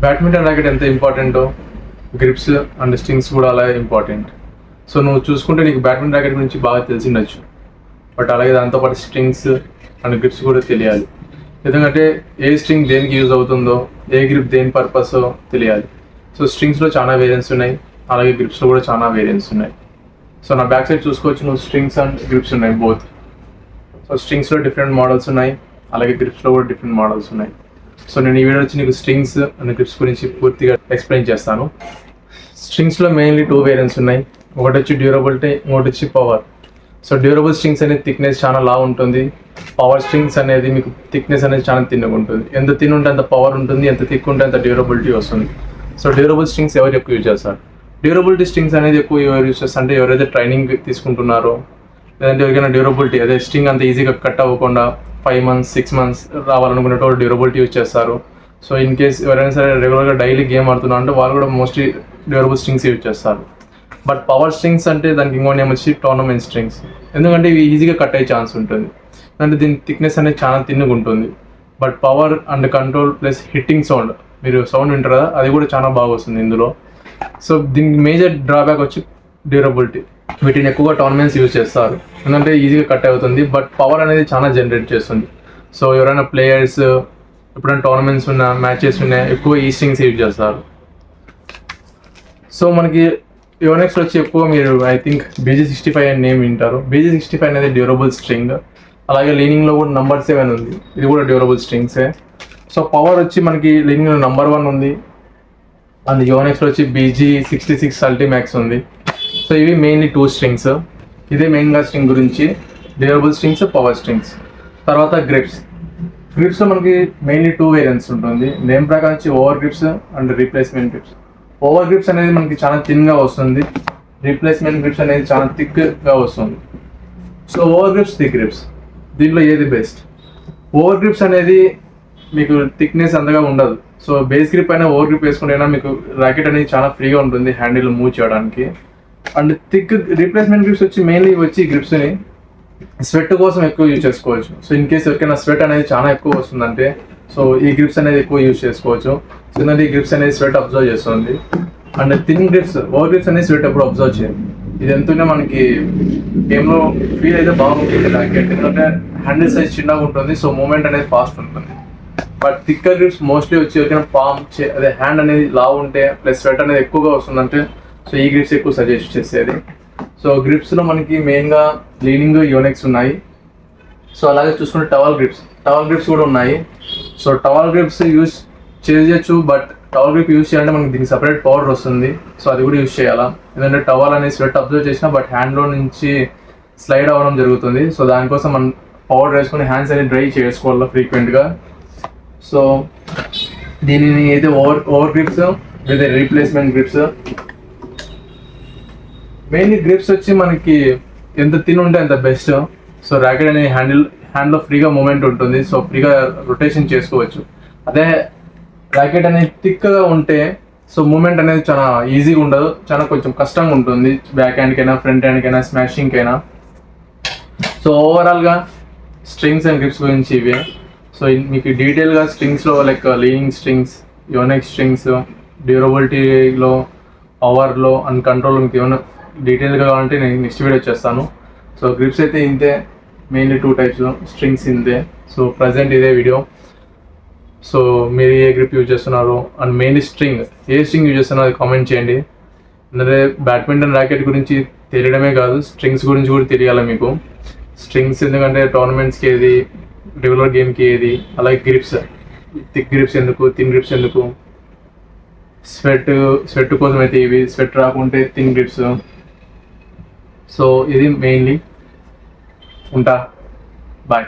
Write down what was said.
Badminton racket ఎంత ఇంపార్టెంటో grips and strings కూడా అలాగే ఇంపార్టెంట్. సో నువ్వు చూసుకుంటే నీకు బ్యాడ్మింటన్ ర్యాకెట్ గురించి బాగా తెలిసిండొచ్చు, బట్ అలాగే దాంతోపాటు స్ట్రింగ్స్ అండ్ గ్రిప్స్ కూడా తెలియాలి. ఎందుకంటే ఏ స్ట్రింగ్ దేనికి యూజ్ అవుతుందో, ఏ గ్రిప్ దేని పర్పసో తెలియాలి. సో స్ట్రింగ్స్లో చాలా వేరియంట్స్ ఉన్నాయి, అలాగే గ్రిప్స్లో కూడా చాలా వేరియంట్స్ ఉన్నాయి. సో నా బ్యాక్ సైడ్ చూసుకోవచ్చు, నువ్వు స్ట్రింగ్స్ అండ్ గ్రిప్స్ ఉన్నాయి బోత్. సో స్ట్రింగ్స్లో డిఫరెంట్ మోడల్స్ ఉన్నాయి, అలాగే గ్రిప్స్లో కూడా డిఫరెంట్ మోడల్స్ ఉన్నాయి. సో నేను ఈ వీడియో వచ్చి నీకు స్ట్రింగ్స్ అండ్ గ్రిప్స్ గురించి పూర్తిగా ఎక్స్ప్లెయిన్ చేస్తాను. స్ట్రింగ్స్లో మెయిన్లీ 2 వేరియంట్స్ ఉన్నాయి. ఒకటి వచ్చి డ్యూరబిలిటీ, ఇంకోటి వచ్చి పవర్. సో డ్యూరబుల్ స్ట్రింగ్స్ అనేది థిక్నెస్ చాలా లా ఉంటుంది. పవర్ స్ట్రింగ్స్ అనేది మీకు థిక్నెస్ అనేది చాలా తిన్నగా ఉంటుంది. ఎంత తిన్ ఉంటే అంత పవర్ ఉంటుంది, ఎంత థిక్ ఉంటే అంత డ్యూరబిలిటీ వస్తుంది. సో డ్యూరబుల్ స్ట్రింగ్స్ ఎవరు ఎక్కువ యూజ్ చేస్తారు? డ్యూరబిలిటీ స్ట్రింగ్స్ అనేది ఎక్కువ ఎవరు యూజ్ చేస్తారు అంటే ఎవరైతే ట్రైనింగ్ తీసుకుంటున్నారో, లేదంటే ఎవరికైనా డ్యూరబిలిటీ అదే స్ట్రింగ్ అంత ఈజీగా కట్ అవ్వకుండా 5 months 6 months రావాలనుకునేటప్పుడు డ్యూరబిలిటీ యూజ్ చేస్తారు. సో ఇన్ కేస్ ఎవరైనా సరే రెగ్యులర్గా డైలీ గేమ్ ఆడుతున్నారు అంటే వాళ్ళు కూడా మోస్ట్లీ డ్యూరబుల్ స్ట్రింగ్స్ యూజ్ చేస్తారు. బట్ పవర్ స్ట్రింగ్స్ అంటే దానికి ఇంకో నేమ్ వచ్చి టోర్నమెంట్ స్ట్రింగ్స్. ఎందుకంటే ఇవి ఈజీగా కట్ అయ్యే ఛాన్స్ ఉంటుంది, అంటే దీని థిక్నెస్ అనేది చాలా తిన్నగా ఉంటుంది. But power and control plus hitting sound, మీరు సౌండ్ వింటారు కదా, అది కూడా చాలా బాగా వస్తుంది ఇందులో. సో దీనికి మేజర్ డ్రాబ్యాక్ వచ్చి డ్యూరబిలిటీ. వీటిని ఎక్కువగా టోర్నమెంట్స్ యూజ్ చేస్తారు, ఎందుకంటే ఈజీగా కట్ అవుతుంది. బట్ పవర్ అనేది చాలా జనరేట్ చేస్తుంది. సో ఎవరైనా ప్లేయర్స్ ఎప్పుడైనా టోర్నమెంట్స్ ఉన్న మ్యాచెస్ ఉన్నాయి ఎక్కువ ఈ స్ట్రింగ్స్ యూజ్ చేస్తారు. సో మనకి యోనెక్స్ వచ్చి ఎక్కువ మీరు ఐ థింక్ BG65 అని నేమ్ వింటారు. BG65 అనేది డ్యూరబుల్ స్ట్రింగ్. అలాగే లీనింగ్లో కూడా నంబర్ 7 ఉంది, ఇది కూడా డ్యూరబుల్ స్ట్రింగ్సే. సో పవర్ వచ్చి మనకి లీనింగ్లో నంబర్ 1 ఉంది, అండ్ యోనెక్స్లో వచ్చి BG66 అల్టిమాక్స్ ఉంది. సో ఇవి మెయిన్లీ 2 స్ట్రింగ్స్. ఇదే మెయిన్గా స్ట్రింగ్ గురించి, డ్యూరబుల్ స్ట్రింగ్స్, పవర్ స్ట్రింగ్స్. తర్వాత గ్రిప్స్. గ్రిప్స్లో మనకి మెయిన్లీ 2 వేరియంట్స్ ఉంటుంది. నేమ్ ప్రకారం వచ్చి over grips and replacement grips. Over grips అనేది మనకి చాలా థిన్గా వస్తుంది, రీప్లేస్మెంట్ గ్రిప్స్ అనేది చాలా థిక్గా వస్తుంది. So over grips, thick grips, దీంట్లో ఏది బెస్ట్? ఓవర్ గ్రిప్స్ అనేది మీకు థిక్నెస్ అంతగా ఉండదు. సో బేస్ గ్రిప్ అయినా ఓవర్ గ్రిప్ వేసుకుంటేనా మీకు ర్యాకెట్ అనేది చాలా ఫ్రీగా ఉంటుంది హ్యాండిల్ మూవ్ చేయడానికి. అండ్ థిక్ రీప్లేస్మెంట్ గ్రిప్స్ వచ్చి మెయిన్లీ వచ్చి గ్రిప్స్ని స్వెట్ కోసం ఎక్కువ యూజ్ చేసుకోవచ్చు. సో ఇన్ కేస్ ఎవరికైనా స్వెట్ అనేది చాలా ఎక్కువ వస్తుందంటే సో ఈ గ్రిప్స్ అనేది ఎక్కువ యూజ్ చేసుకోవచ్చు. సో ఎందుకంటే ఈ గ్రిప్స్ అనేది స్వెట్ అబ్జర్వ్ చేస్తుంది. And thin grips, over grips అనేది స్వెట్ ఎప్పుడు అబ్జర్వ్ చేయాలి. ఇది ఎంతనే మనకి గేమ్లో ఫీల్ అయితే బాగుంటుంది ర్యాకెట్, ఎందుకంటే హ్యాండిల్ సైజ్ చిన్నగా ఉంటుంది, సో మూమెంట్ అనేది ఫాస్ట్ ఉంటుంది. బట్ థిక్కర్ గ్రిప్స్ మోస్ట్లీ వచ్చి ఎవరికైనా పామ్ అదే హ్యాండ్ అనేది లావ్ ఉంటే ప్లస్ స్వెట్ అనేది ఎక్కువగా వస్తుందంటే సో ఈ గ్రిప్స్ ఎక్కువ సజెస్ట్ చేసేది. సో గ్రిప్స్లో మనకి మెయిన్గా లీనింగ్, యోనెక్స్ ఉన్నాయి. సో అలాగే చూసుకుంటే టవల్ గ్రిప్స్ కూడా ఉన్నాయి. సో టవల్ గ్రిప్స్ యూజ్ చేయొచ్చు, బట్ టవల్ గ్రిప్ యూజ్ చేయాలంటే మనకి దీనికి సపరేట్ పౌడర్ వస్తుంది. సో అది కూడా యూజ్ చేయాలా, ఎందుకంటే టవల్ అనేది స్వెట్ అబ్జర్వ్ చేసినా బట్ హ్యాండ్లో నుంచి స్లైడ్ అవ్వడం జరుగుతుంది. సో దానికోసం మనం పౌడర్ వేసుకొని హ్యాండ్స్ అనేది డ్రై చేసుకోవాలి ఫ్రీక్వెంట్గా. సో దీనిని అయితే over grips with replacement grips. Mainly grips వచ్చి మనకి ఎంత తిన్ ఉంటే అంత బెస్ట్. సో ర్యాకెట్ అనేది హ్యాండ్లో ఫ్రీగా మూమెంట్ ఉంటుంది, సో ఫ్రీగా రొటేషన్ చేసుకోవచ్చు. అదే ర్యాకెట్ అనేది థిక్గా ఉంటే సో మూమెంట్ అనేది చాలా ఈజీగా ఉండదు, చాలా కొంచెం కష్టంగా ఉంటుంది బ్యాక్ హ్యాండ్కైనా ఫ్రంట్ హ్యాండ్కైనా స్మాషింగ్కైనా. సో ఓవరాల్గా స్ట్రింగ్స్ అండ్ గ్రిప్స్ గురించి ఇవే. సో మీకు డీటెయిల్గా స్ట్రింగ్స్లో like Li Ning strings, Yonex strings, డ్యూరబిలిటీలో, పవర్లో అండ్ కంట్రోల్లో మీకు ఏమైనా డీటెయిల్గా కావాలంటే నేను నెక్స్ట్ వీడియో చేస్తాను. సో గ్రిప్స్ అయితే ఇంతే, మెయిన్లీ 2 types, స్ట్రింగ్స్ ఇంతే. సో ప్రజెంట్ ఇదే వీడియో. సో మీరు ఏ గ్రిప్ యూజ్ చేస్తున్నారు అండ్ మెయిన్లీ ఏ స్ట్రింగ్ యూజ్ చేస్తున్నారో అది కామెంట్ చేయండి. ఎందుకంటే బ్యాడ్మింటన్ ర్యాకెట్ గురించి తెలియడమే కాదు, స్ట్రింగ్స్ గురించి కూడా తెలియాలి మీకు. స్ట్రింగ్స్ ఎందుకంటే టోర్నమెంట్స్కి ఏది, రెగ్యులర్ గేమ్కి ఏది, అలాగే గ్రిప్స్, థిక్ గ్రిప్స్ ఎందుకు, థిన్ గ్రిప్స్ ఎందుకు, స్వెట్ కోసం అయితే ఇవి, స్వెట్ రాకుంటే థిన్ గ్రిప్స్. సో ఇది మెయిన్లీ. ఉంటా, బాయ్.